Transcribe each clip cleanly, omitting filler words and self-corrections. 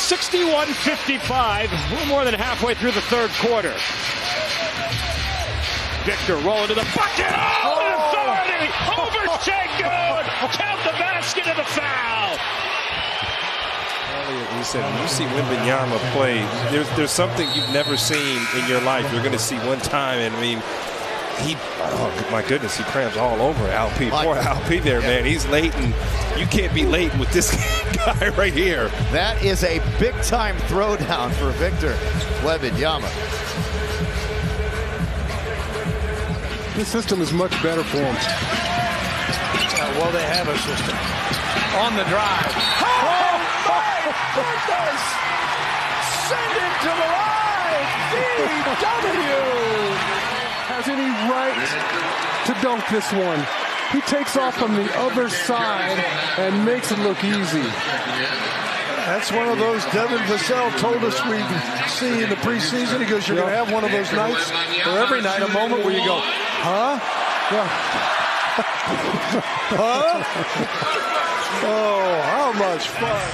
61-55, a little more than halfway through the third quarter. Victor rolling to the bucket. Oh, authority! Overshake good! Count the basket and the foul! He said, when you see Wembanyama play, there's something you've never seen in your life. You're going to see one time, and I mean, oh my goodness, he crams all over LP. Poor LP there, man. He's late, and you can't be late with this guy right here. That is a big-time throwdown for Victor Wembanyama. This system is much better for him. Well, they have a system. On the drive. Oh, my goodness! Send it to the line! VW! Has any right to dunk this one. He takes off from the other side and makes it look easy. That's one of those Devin Vassell told us we'd see in the preseason. He goes, you're going to have one of those nights, or every night, a moment where you go, huh? Yeah. Huh? Oh, how much fun.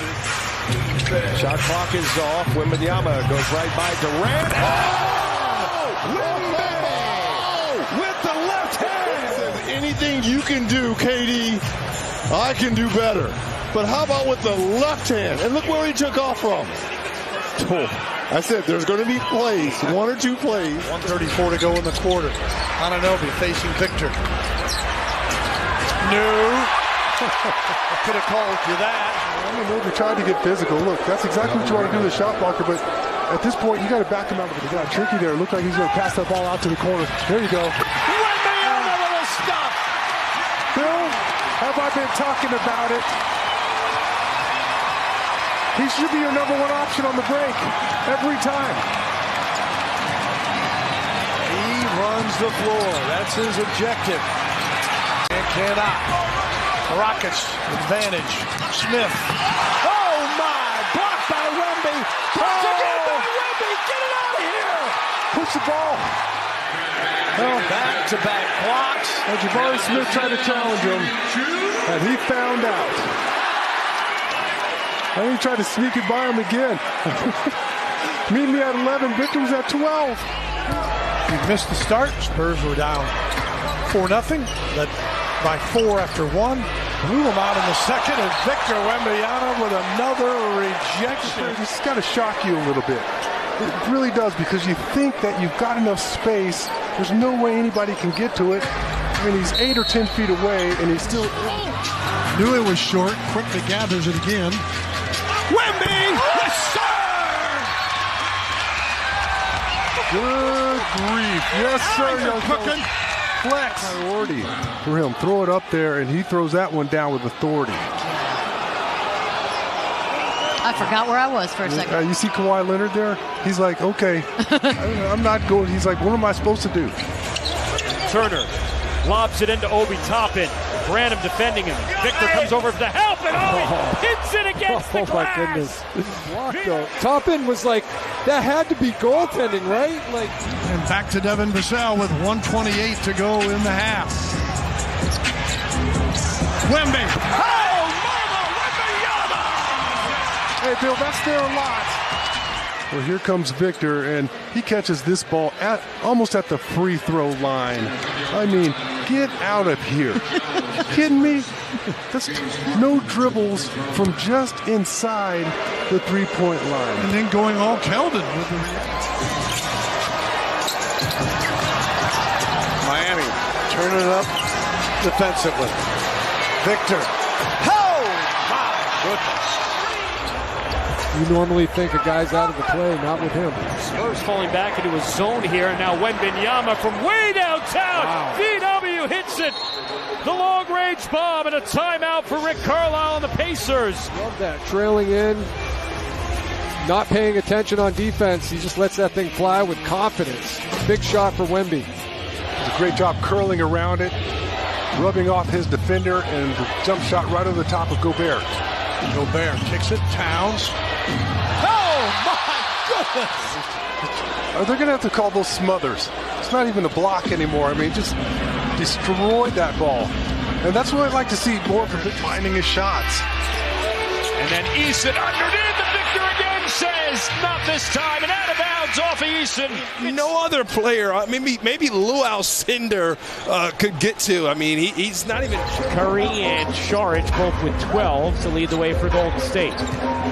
Shot clock is off. Wembanyama goes right by Durant. With the left hand. Anything you can do, KD, I can do better. But how about with the left hand? And look where he took off from. Oh, I said there's going to be plays, one or two plays. 1:34 to go in the quarter. Anunoby facing Victor. No. Could have called you that. I don't know, they tried to get physical. Look, that's exactly what you want to do with a shot blocker, but at this point, you got to back him out of it. He got tricky there. It looked like he's going to pass that ball out to the corner. There you go. Wembanyama, little stop. Bill, have I been talking about it? He should be your number one option on the break every time. He runs the floor. That's his objective. And cannot. Rockets advantage. Smith. Oh, my. Blocked by Wemby. Blocked again by Wemby. Get it out of here. Push the ball. Well, back-to-back blocks. And Jabari Smith tried to challenge him, and he found out. And he tried to sneak it by him again. Meet me at 11. Victor was at 12. He missed the start. Spurs were down 4-0. Led by 4 after 1. Blew him out in the second, and Victor Wembanyama with another rejection. It's got to shock you a little bit. It really does, because you think that you've got enough space. There's no way anybody can get to it. I mean, he's 8 or 10 feet away, and he's still... Knew it was short, quickly gathers it again. Wemby! Yes, sir! Good grief. Yes, sir. Cooking. Flex. Priority for him. Throw it up there, and he throws that one down with authority. I forgot where I was for a second. You see Kawhi Leonard there? He's like, okay, I'm not going. He's like, what am I supposed to do? Turner lobs it into Obi Toppin. Branham defending him. Victor comes over for the help, and Obi hits it against the glass. Oh, my goodness. Block, though. Toppin was like, that had to be goaltending, right? Like, And back to Devin Vassell with 1:28 to go in the half. Wemby. Oh, Marvel Wembanyama! Hey, Bill, that's there a lot. Well, here comes Victor, and he catches this ball almost at the free throw line. I mean, get out of here. You kidding me? That's no dribbles from just inside the three-point line. And then going all Keldon with the Miami turning it up defensively. Victor. Oh, my goodness. you normally think a guy's out of the play, not with him. Spurs falling back into his zone here, and now Wembanyama from way downtown. Wow. VW hits it. The long-range bomb, and a timeout for Rick Carlisle and the Pacers. Love that. Trailing in, not paying attention on defense. He just lets that thing fly with confidence. Big shot for Wemby. A great job curling around it, rubbing off his defender, and the jump shot right over the top of Gobert. Gobert kicks it. Towns. Oh, my goodness! They're going to have to call those smothers. It's not even a block anymore. I mean, just destroyed that ball. And that's what I'd like to see more from him finding his shots. And then Eason underneath the Victor again. is. Not this time. And out of bounds off of Eason. No other player, maybe Lou Alcindor could get to. I mean, he's not even. Curry and Saric both with 12 to lead the way for Golden State.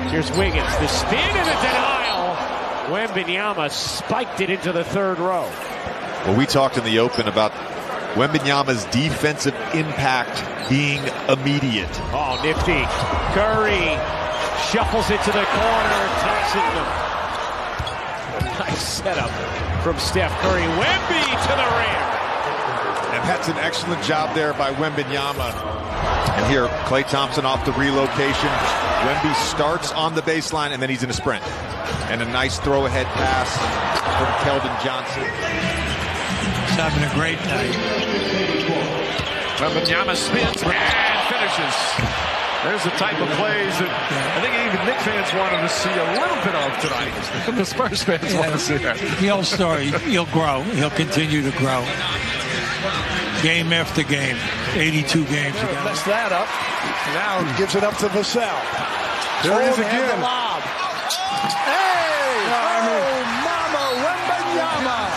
Here's Wiggins. The spin and the denial. Wembanyama spiked it into the third row. Well, we talked in the open about Wembanyama's defensive impact being immediate. Oh, nifty. Curry shuffles it to the corner, tossing them. Nice setup from Steph Curry. Wemby to the rear. And that's an excellent job there by Wembanyama. And here, Klay Thompson off the relocation. Wemby starts on the baseline, and then he's in a sprint. And a nice throw-ahead pass from Keldon Johnson. He's having a great night. Wembanyama spins and finishes. There's the type of plays that I think even Knicks fans wanted to see a little bit of tonight. The Spurs fans want to see that. He'll grow. He'll continue to grow. Game after game. 82 games. Messed that up. Now gives it up to Vassell. There he is again. Hey! Mama Wembanyama!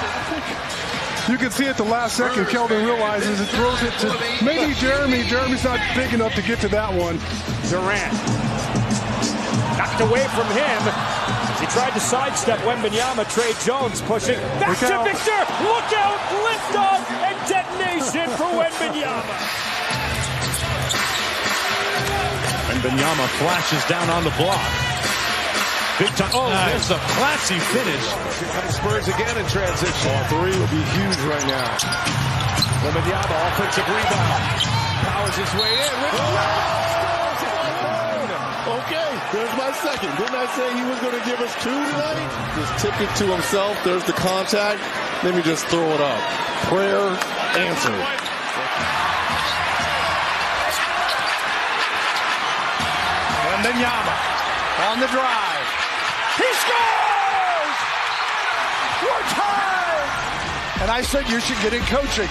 You can see at the last second, Keldon realizes it, throws it to maybe Jeremy. Jeremy's not big enough to get to that one. Durant. Knocked away from him. He tried to sidestep Wembanyama. Trey Jones pushing. Back to Victor. Look out. Lift off and detonation for Wembanyama. Wembanyama flashes down on the block. Big time. Oh, there's a classy finish. Here comes Spurs again in transition. Three will be huge right now. Wembanyama, offensive rebound. Powers his way in. Okay, there's my second. Didn't I say he was going to give us two tonight? Just tipped it to himself. There's the contact. Let me just throw it up. Prayer answered. Wembanyama on the drive. He scores! We're tied! And I said you should get in coaching.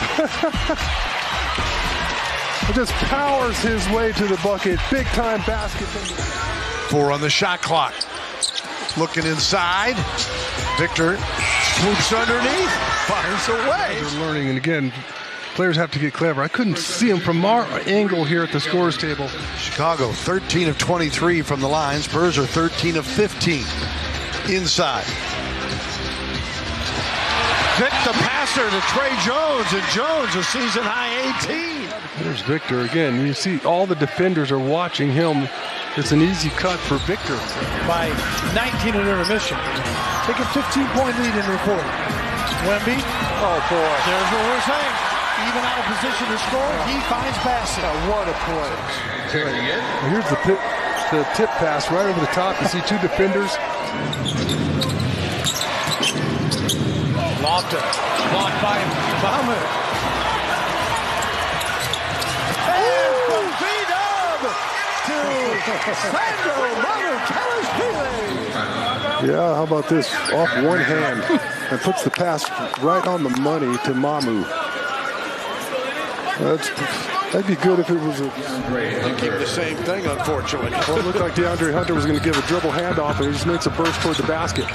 It just powers his way to the bucket. Big time basket. 4 on the shot clock. Looking inside. Victor swoops underneath. Fires away. They're learning, and again, players have to get clever. I couldn't see him from our angle here at the scorers table. Chicago 13 of 23 from the line. Spurs are 13 of 15 inside. Vic the passer to Trey Jones, and Jones a season high 18. There's Victor again. You see all the defenders are watching him. It's an easy cut for Victor. By 19 in intermission. Take a 15-point lead in the fourth. Wemby. Oh, boy. There's what we're saying. Even out of position to score, he finds Bassett. What a play. Here's the tip pass right over the top. You see two defenders. Lobbed it. Blocked by Muhammad. And from B-Dub to Sandro Mamu-Kellis-Pele. Yeah, how about this? Off one hand and puts the pass right on the money to Mamu. That'd be good if it was a... Thinking the same thing, unfortunately. Well, it looked like DeAndre Hunter was going to give a dribble handoff, and he just makes a burst toward the basket.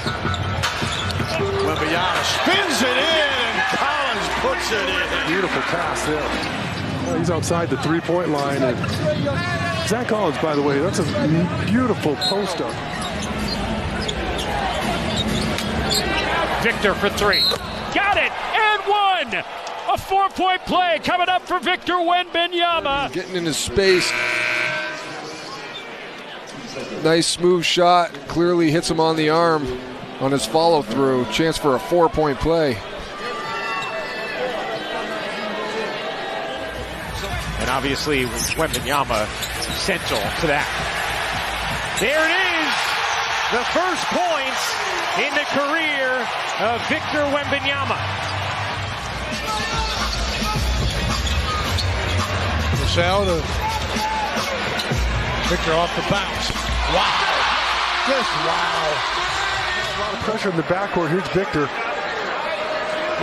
Wembanyama spins it in, and Collins puts it in. Beautiful pass there. Well, he's outside the three-point line. And Zach Collins, by the way, that's a beautiful post-up. Victor for 3. Got it! And one! A 4-point play coming up for Victor Wembanyama. Getting into space. Nice smooth shot. Clearly hits him on the arm on his follow-through. Chance for a 4-point play. And obviously Wembanyama central to that. There it is! The first points in the career of Victor Wembanyama. Vassell to Victor off the bounce. Wow. Just wow. A lot of pressure in the backcourt. Here's Victor.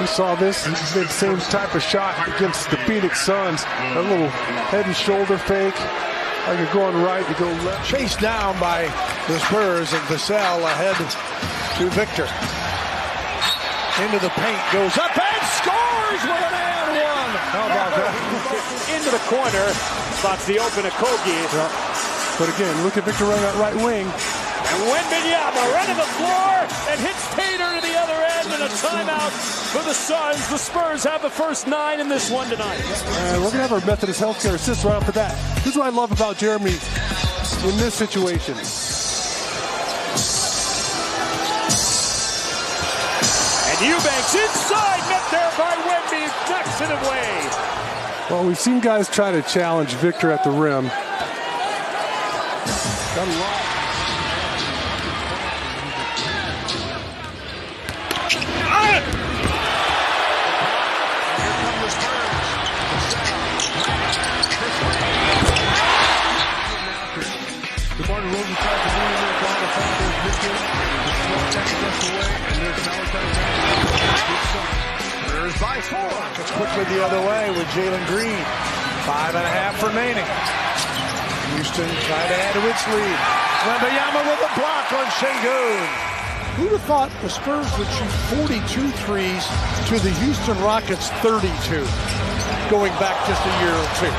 We saw this. He did the same type of shot against the Phoenix Suns. A little head and shoulder fake. Like you're going right, you go left. Chased down by the Spurs, and Vassell ahead to Victor. Into the paint, goes up and scores with an and one. How about that? Into the corner, spots the open Okogie. Yeah. But again, look at Victor on that right wing. And Wembanyama running the floor and hits Tater to the other end, and a timeout for the Suns. The Spurs have the first 9 in this one tonight. And we're going to have our Methodist Healthcare assist right off the bat. This is what I love about Jeremy in this situation. And Eubanks inside, met there by Wemby, knocks it away. Well, we've seen guys try to challenge Victor at the rim. Got a lot. By 4. It's quickly the other way with Jalen Green. 5.5 remaining. Houston trying to add to its lead. Wembanyama with a block on Şengün. Who'd have thought the Spurs would shoot 42 threes to the Houston Rockets 32, going back just a year or two.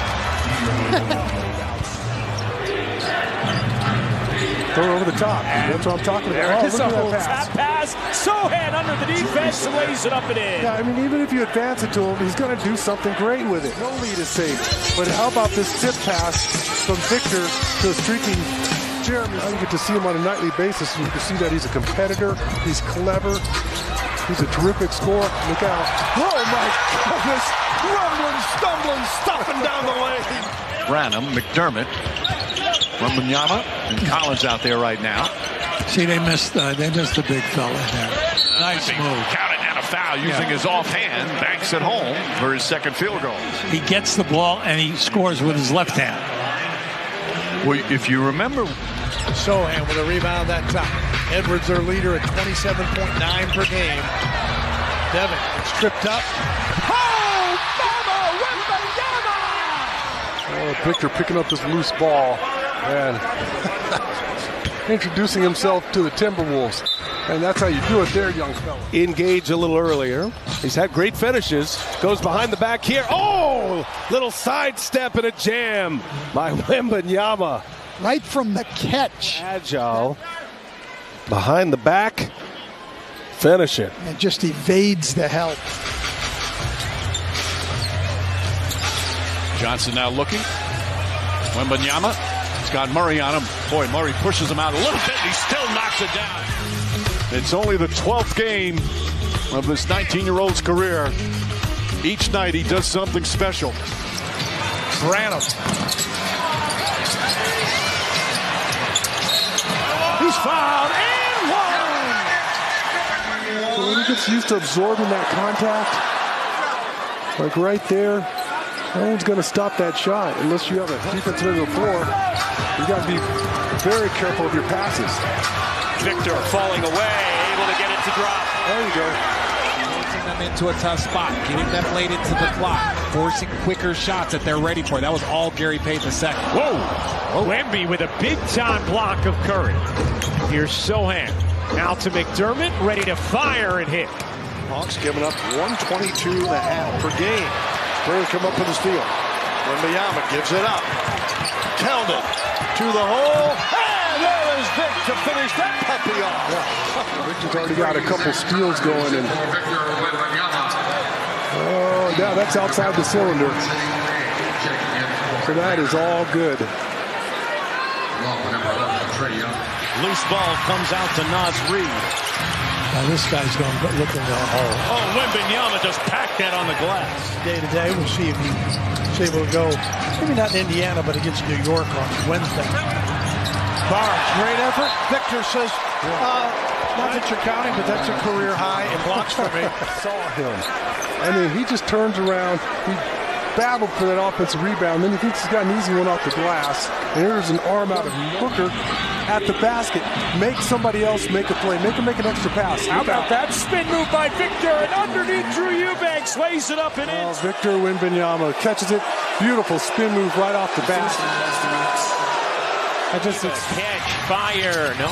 Throw over the top. That's what I'm talking about. There's a whole tap pass. Sohan under the defense, lays it up and in. Yeah, I mean, even if you advance it to him, he's going to do something great with it. No lead is safe. But how about this tip pass from Victor to a streaking Jeremy? I get to see him on a nightly basis, and you can see that he's a competitor. He's clever. He's a terrific scorer. Look out. Oh, my goodness. Rumbling, stumbling, stuffing down the lane. Branham, McDermott, Wembanyama, and Collins out there right now. See, they missed the big fella there. Nice move. Counted and a foul using his offhand. Banks at home for his second field goal. He gets the ball and he scores with his left hand. Well, if you remember, Sohan with a rebound that time. Edwards, their leader, at 27.9 per game. Devin gets tripped up. Oh, Wembanyama! Oh, Victor picking up this loose ball and introducing himself to the Timberwolves. And that's how you do it there, young fella. Engage a little earlier. He's had great finishes. Goes behind the back here. Oh, little sidestep and a jam by Wembanyama. Right from the catch. Agile. Behind the back. Finish it. And just evades the help. Johnson now looking. Wembanyama. He's got Murray on him. Boy, Murray pushes him out a little bit, and he still knocks it down. It's only the 12th game of this 19-year-old's career. Each night he does something special. Branham. He's fouled and one. When he gets used to absorbing that contact, like right there, no one's going to stop that shot unless you have a defense on the floor. You got to be very careful of your passes. Victor falling away, able to get it to drop. There you go. Forcing them into a tough spot, getting them late into the clock, forcing quicker shots that they're ready for. That was all Gary Payton II. Whoa! Wemby with a big-time block of Curry. Here's Sohan. Now to McDermott, ready to fire and hit. Hawks giving up 122.5 per game. Curry come up with a steal. Wembanyama gives it up. Count it to the hole. And there is Vic to finish that puppy off. Yeah. Victor's already got a couple steals going. And oh, yeah, that's outside the cylinder. So that is all good. Loose ball comes out to Naz Reid. Now this guy's going to look in the hole. Oh, Wembanyama just packed that on the glass. Day to day, we'll see if he's able to go, maybe not in Indiana, but against New York on Wednesday. Barnes, great effort. Victor says, not that you're counting, but that's a career high in blocks for me. Saw him. I mean, he just turns around. battled for that offensive rebound. Then he thinks he's got an easy one off the glass. And here's an arm out of Hooker at the basket. Make somebody else make a play. Make him make an extra pass. How about that spin move by Victor? And underneath Drew Eubanks lays it up and in. Victor Wembanyama catches it. Beautiful spin move right off the basket. Catch, fire, no.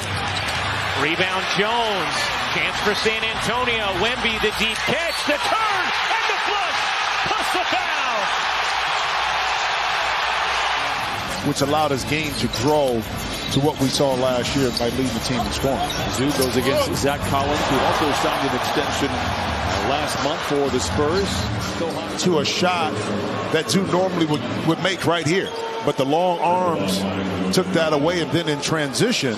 Rebound Jones. Chance for San Antonio. Wemby, the deep catch, the turn, and the flush. Plus the foul. Which allowed his game to grow to what we saw last year by leading the team in scoring. Zoo goes against Zach Collins, who also signed an extension last month for the Spurs. To a shot that Zoo normally would make right here. But the long arms took that away, and then in transition,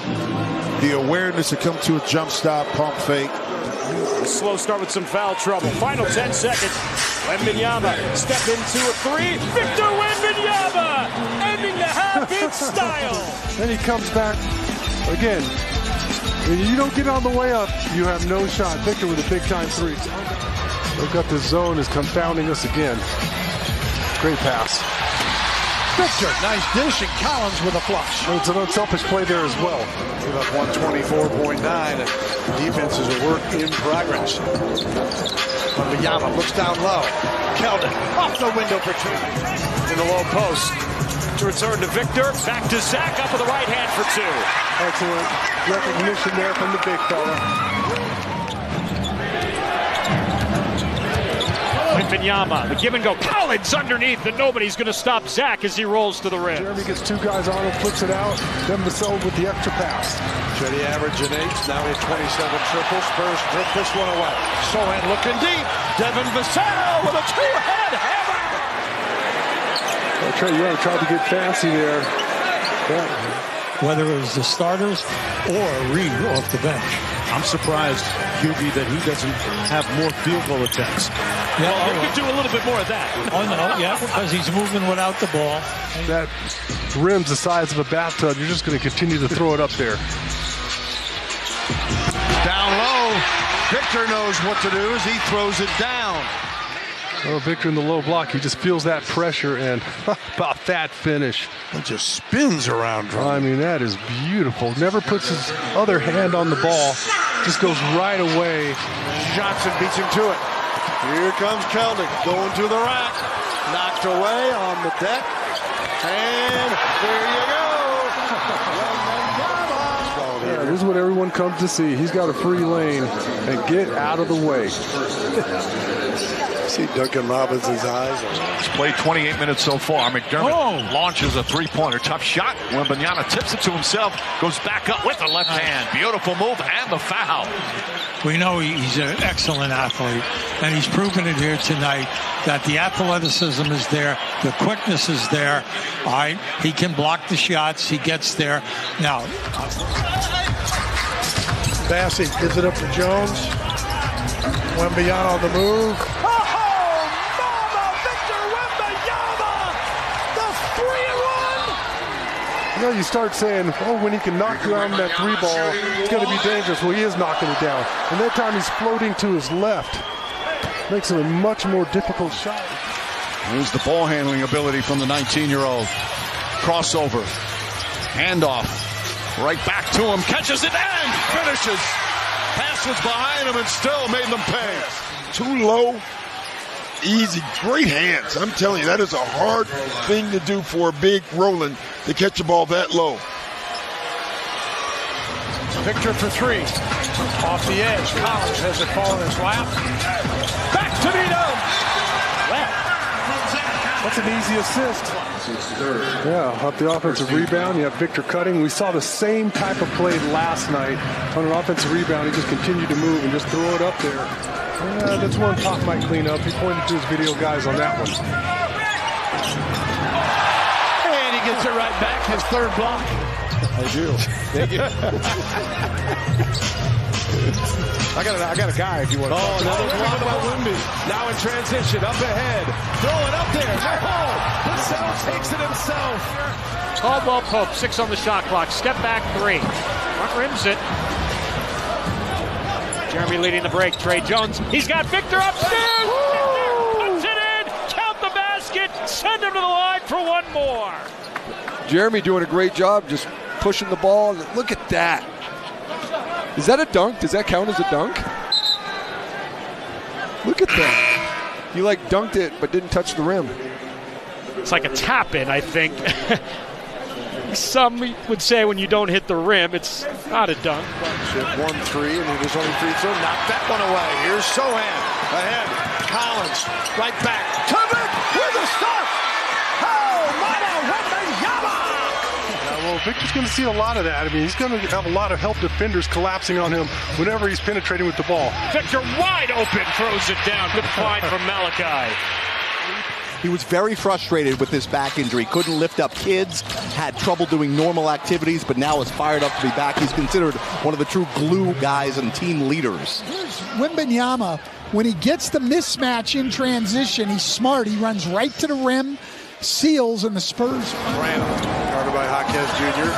the awareness to come to a jump stop, pump fake. A slow start with some foul trouble. Final 10 seconds. Wembanyama step into a three. Victor Wembanyama ending the half in style. Then he comes back again. When you don't get on the way up, you have no shot. Victor with a big-time three. They've got the zone is confounding us again. Great pass. Victor, nice dish, and Collins with a flush. It's an unselfish play there as well. Give up 124.9, and defense is a work in progress. Wembanyama looks down low. Keldon off the window for two. In the low post. To return to Victor. Back to Zach up with the right hand for two. Excellent recognition there from the big fella. Wembanyama, the give and go. Collins underneath, and nobody's going to stop Zach as he rolls to the rim. Jeremy gets two guys on him, flips it out. Then Vassell with the extra pass. Chetty averaging 8, now he 27 triples. Spurs rip this one away. Sohan looking deep. Devin Vassell with a two-head hammer. Trey Young tried to get fancy there. Whether it was the starters or Reed off the bench. I'm surprised, Hughie, that he doesn't have more field goal attempts. Yeah, he could do a little bit more of that. Oh, no, yeah, because he's moving without the ball. That rim's the size of a bathtub. You're just going to continue to throw it up there. Down low. Victor knows what to do as he throws it down. Oh, Victor in the low block. He just feels that pressure, and about that finish. It just spins around. I mean, that is beautiful. Never puts his other hand on the ball. Just goes right away. Johnson beats him to it. Here comes Keldon going to the rack. Knocked away on the deck. And there you go. Yeah, this is what everyone comes to see. He's got a free lane, and get out of the way. See Duncan Robinson's eyes. He's played 28 minutes so far. McDermott launches a three-pointer. Tough shot. Wembanyama tips it to himself. Goes back up with the left hand. Beautiful move and the foul. We know he's an excellent athlete, and he's proven it here tonight that the athleticism is there, the quickness is there. All right, he can block the shots. He gets there. Now, Bassey gives it up to Jones. Wembanyama on the move. You know, you start saying, oh, when he can knock down that three ball, it's going to be dangerous. Well, he is knocking it down. And that time he's floating to his left. Makes it a much more difficult shot. Here's the ball handling ability from the 19-year-old. Crossover. Handoff. Right back to him. Catches it and finishes. Pass was behind him and still made them pay. Too low. Easy, great hands. I'm telling you, that is a hard thing to do for a big Roland to catch a ball that low. Victor for three. Off the edge. Collins has it fall in his lap. Back to Vito. That's an easy assist. Yeah, off the offensive rebound. You have Victor cutting. We saw the same type of play last night on an offensive rebound. He just continued to move and just throw it up there. That's one Pop might clean up. He pointed to his video guys on that one. And he gets it right back. His third block. I do. Thank you. I got a guy if you want to. Oh, another block by Wemby. Now in transition, up ahead. Throw it up there. No! Vassell takes it himself. Caldwell Pope, 6 on the shot clock. Step back 3. Front rims it. Jeremy leading the break. Trey Jones. He's got Victor upstairs. Puts it in. Count the basket. one more. Jeremy doing a great job just pushing the ball. Look at that. Is that a dunk? Does that count as a dunk? Look at that. He like dunked it but didn't touch the rim. It's like a tap-in, I think. Some would say when you don't hit the rim, it's not a dunk. 1-3, and there's only free throw. Knock that one away. Here's Sohan ahead. Collins right back. Covered with a stop. Oh, Mama Wembanyama! Well, Victor's going to see a lot of that. I mean, he's going to have a lot of help defenders collapsing on him whenever he's penetrating with the ball. Victor wide open, throws it down. Good find from Malachi. He was very frustrated with this back injury. Couldn't lift up kids, had trouble doing normal activities, but now is fired up to be back. He's considered one of the true glue guys and team leaders. Wembanyama, when he gets the mismatch in transition, he's smart. He runs right to the rim, seals, and the Spurs. Randall, guarded by Jaquez Jr.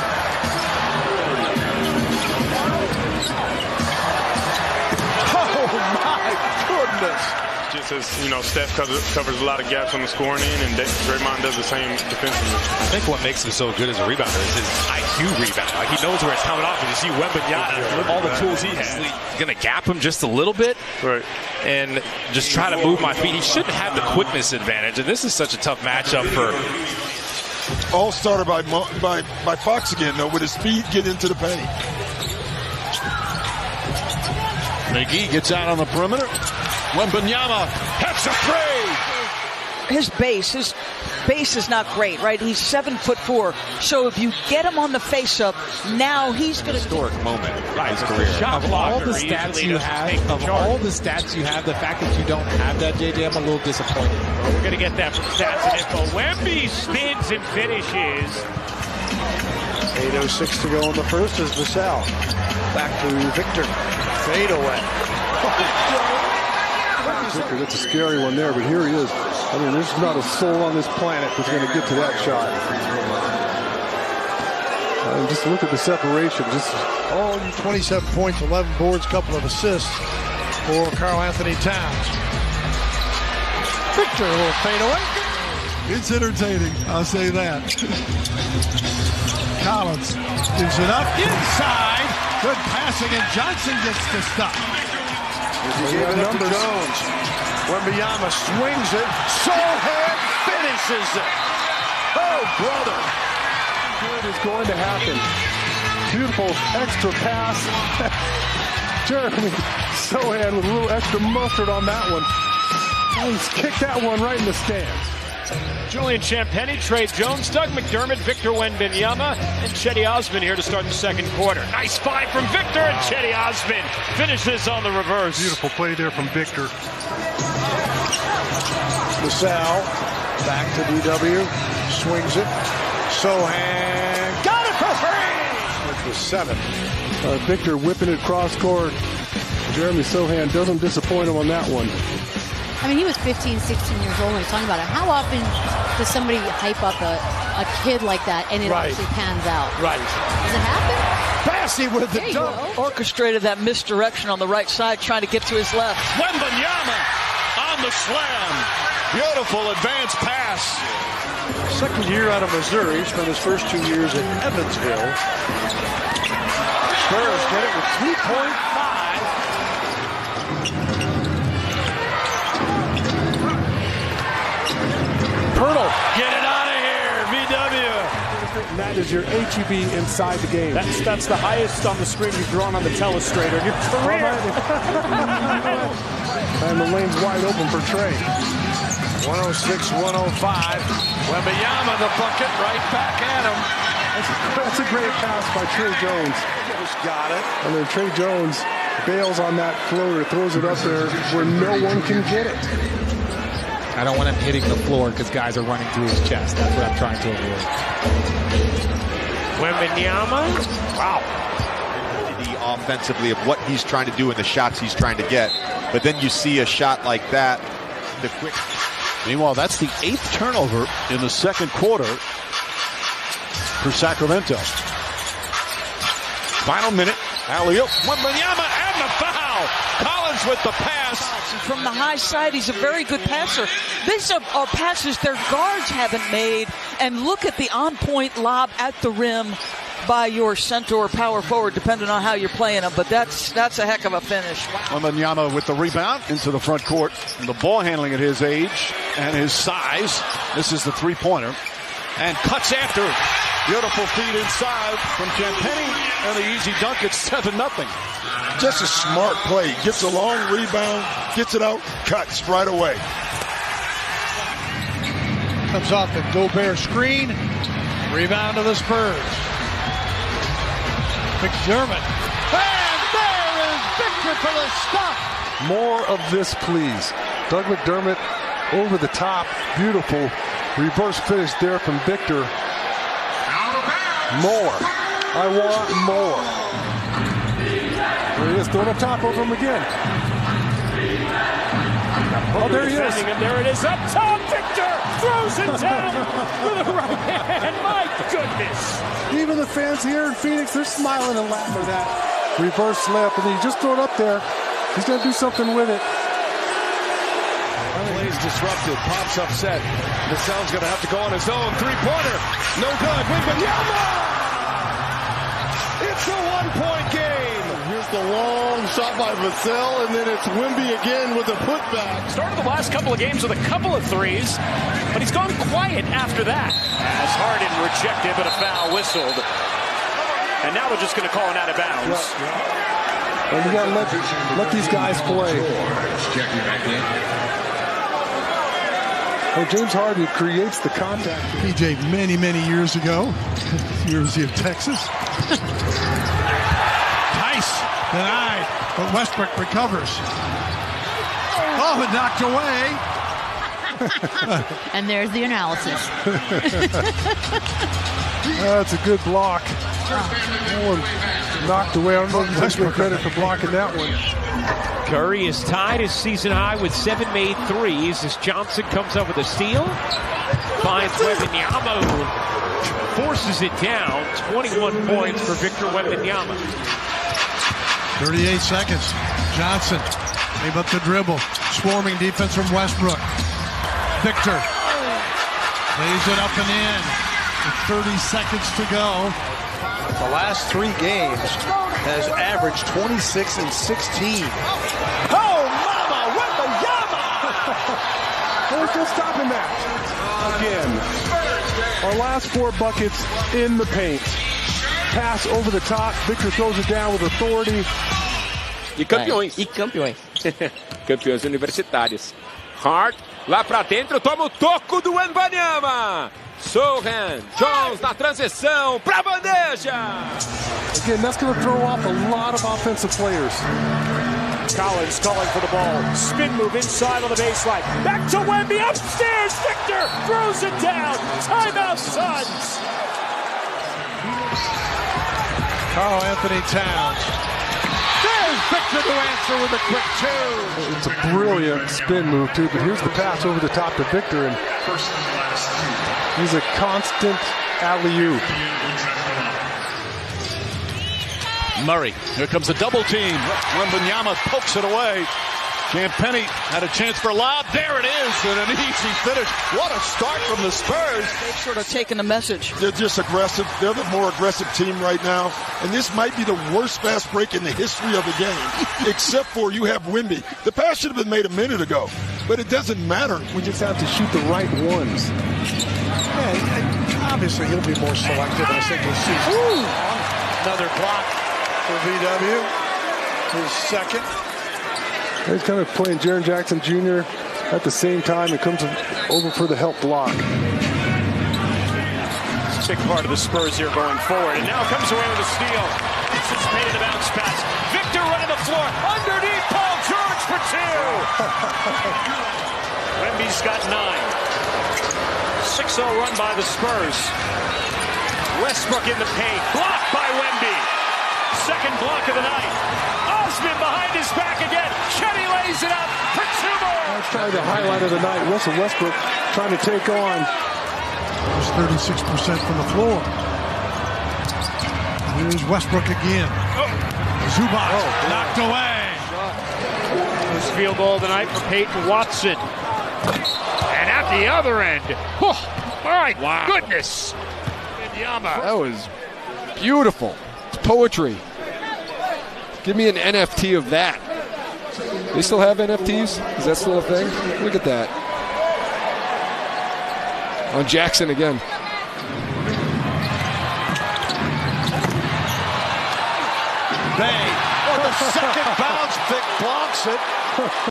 Oh, my goodness. Just as, you know, Steph covers a lot of gaps on the scoring end, and Draymond does the same defensively. I think what makes him so good as a rebounder is his IQ rebound. Like, he knows where it's coming off, and you see Wembanyama, all the tools he has. Going to gap him just a little bit, right, and just try to move my feet. He shouldn't have the quickness advantage, and this is such a tough matchup for... All started by Fox again, though, with his speed getting into the paint. McGee gets out on the perimeter. Wembanyama hits a three. His base is not great, right? He's 7'4", so if you get him on the face-up, now he's going to... Historic moment right, in his career. Of all the stats you have, the fact that you don't have that, JJ, I'm a little disappointed. Well, we're going to get that from Stats and Info. Wemby spins and finishes. 8:06 to go in the first as Vassell. Back to Victor. Fade away. Victor, that's a scary one there, but here he is. I mean, there's not a soul on this planet that's going to get to that shot. Just look at the separation. 27 points, 11 boards, couple of assists for Karl Anthony Towns. Victor, a little fade away. It's entertaining, I'll say that. Collins gives it up inside. Good passing, and Johnson gets the stop. He gave it up to Jones. Wembanyama swings it. Sohan finishes it. Oh, brother. What is going to happen? Beautiful extra pass. Jeremy Sohan with a little extra mustard on that one. He's kicked that one right in the stands. Julian Champagnie, Trey Jones, Doug McDermott, Victor Wembanyama, and Chetty Osman here to start the second quarter. Nice find from Victor, and Chetty Osman finishes on the reverse. Beautiful play there from Victor. Vassell back to DW, swings it. Sohan got it for three. Which was 7. Victor whipping it cross court. Jeremy Sohan doesn't disappoint him on that one. I mean, he was 15, 16 years old when he was talking about it. How often does somebody hype up a kid like that and it actually pans out? Right. Does it happen? Bassey with the dunk. Orchestrated that misdirection on the right side, trying to get to his left. Wembanyama on the slam. Beautiful advance pass. Second year out of Missouri. Spent his first 2 years in Evansville. Spurs get it with 3.5. Pirtle, get it out of here, VW. That is your HEB inside the game. That's the highest on the screen you've drawn on the telestrator in your career. And the lane's wide open for Trey. 106-105. Wembanyama the bucket right back at him. That's a great pass by Trey Jones. Just got it. And then Trey Jones bails on that floater, throws it up there where no one can get it. I don't want him hitting the floor because guys are running through his chest. That's what I'm trying to avoid. Wembanyama. Wow. Offensively of what he's trying to do and the shots he's trying to get. But then you see a shot like that. The quick. Meanwhile, that's the 8th turnover in the second quarter for Sacramento. Final minute, Alley-oop. Wembanyama and the foul. Collins with the pass. From the high side, he's a very good passer. These are passes their guards haven't made. And look at the on-point lob at the rim by your center or power forward, depending on how you're playing them. But that's a heck of a finish. Wembanyama with the rebound into the front court. And the ball handling at his age and his size. This is the three-pointer. And cuts after. Beautiful feed inside from Campeni. And the easy dunk. It's 7-0. Just a smart play. Gets a long rebound, gets it out, cuts right away. Comes off the Gobert screen. Rebound to the Spurs. McDermott. And there is Victor for the stop. More of this, please. Doug McDermott over the top. Beautiful reverse finish there from Victor. More. I want more. There he is, throwing up top over him again. Oh, there he is. There it is, up top. Victor throws it down with the right hand. My goodness. Even the fans here in Phoenix, they're smiling and laughing at that reverse slip, and he just threw it up there. He's going to do something with it. Plays disrupted. Pop's upset. Vassell's going to have to go on his own. Three-pointer. No good. Wembanyama! It's a one-point game. Here's the long shot by Vassell, and then it's Wemby again with a putback. Started the last couple of games with a couple of threes, but he's gone quiet after that. As Harden rejected, but a foul whistled. And now they're just going to call it out of bounds. And you got to let these guys play. Well, James Harden creates the contact. PJ many, many years ago, University of Texas. Tice denied, but Westbrook recovers. Oh, but knocked away. And there's the analysis. That's a good block. That one knocked away. I don't know if he's taking credit for blocking that one. Curry is tied his season high with 7 made threes as Johnson comes up with a steal. Finds Wembanyama, who forces it down. 21 points for Victor Wembanyama. 38 seconds. Johnson gave up the dribble. Swarming defense from Westbrook. Victor lays it up and in with 30 seconds to go. The last 3 games has averaged 26 and 16. Oh, mama, Wembanyama! There's no stopping that. Again, our last 4 buckets in the paint. Pass over the top. Victor throws it down with authority. E campeões. Campeões universitários. Hart, lá pra dentro, toma o toco do Wembanyama. Sohan, Jones na transição pra bandeja. Again, that's going to throw off a lot of offensive players. Collins calling for the ball. Spin move inside on the baseline. Back to Wemby, upstairs. Victor throws it down. Timeout, Suns. Carl Anthony Towns. There's Victor to answer with a quick 2. It's a brilliant spin move, too, but here's the pass over the top to Victor, and he's a constant alley-oop. Murray. Here comes a double team. Wembanyama pokes it away. Campeni had a chance for a lob. There it is, and an easy finish. What a start from the Spurs. They've sort of taken the message. They're just aggressive. They're the more aggressive team right now. And this might be the worst fast break in the history of the game, except for you have Wemby. The pass should have been made a minute ago, but it doesn't matter. We just have to shoot the right ones. Yeah, obviously he'll be more selective as the season. Another block for VW. His second. He's kind of playing Jaren Jackson Jr. at the same time. It comes over for the help block. It's a big part of the Spurs here going forward. And now comes away with a steal. Anticipated a bounce pass. Victor running the floor. Underneath Paul George for 2. Wemby's got 9. 6-0 run by the Spurs. Westbrook in the paint. Blocked by Wemby. Second block of the night. Osman behind his back again. Kenny lays it up for 2 more. That's probably the highlight of the night. Russell Westbrook trying to take on. There's 36% from the floor. Here's Westbrook again. Zubac knocked away. First field goal of the night for Peyton Watson. And at the other end, oh, my goodness. Wembanyama. That was beautiful. It's poetry. Give me an NFT of that. They still have NFTs? Is that still a thing? Look at that. On Jackson again. Bay, on the second bounce, Vic blocks it.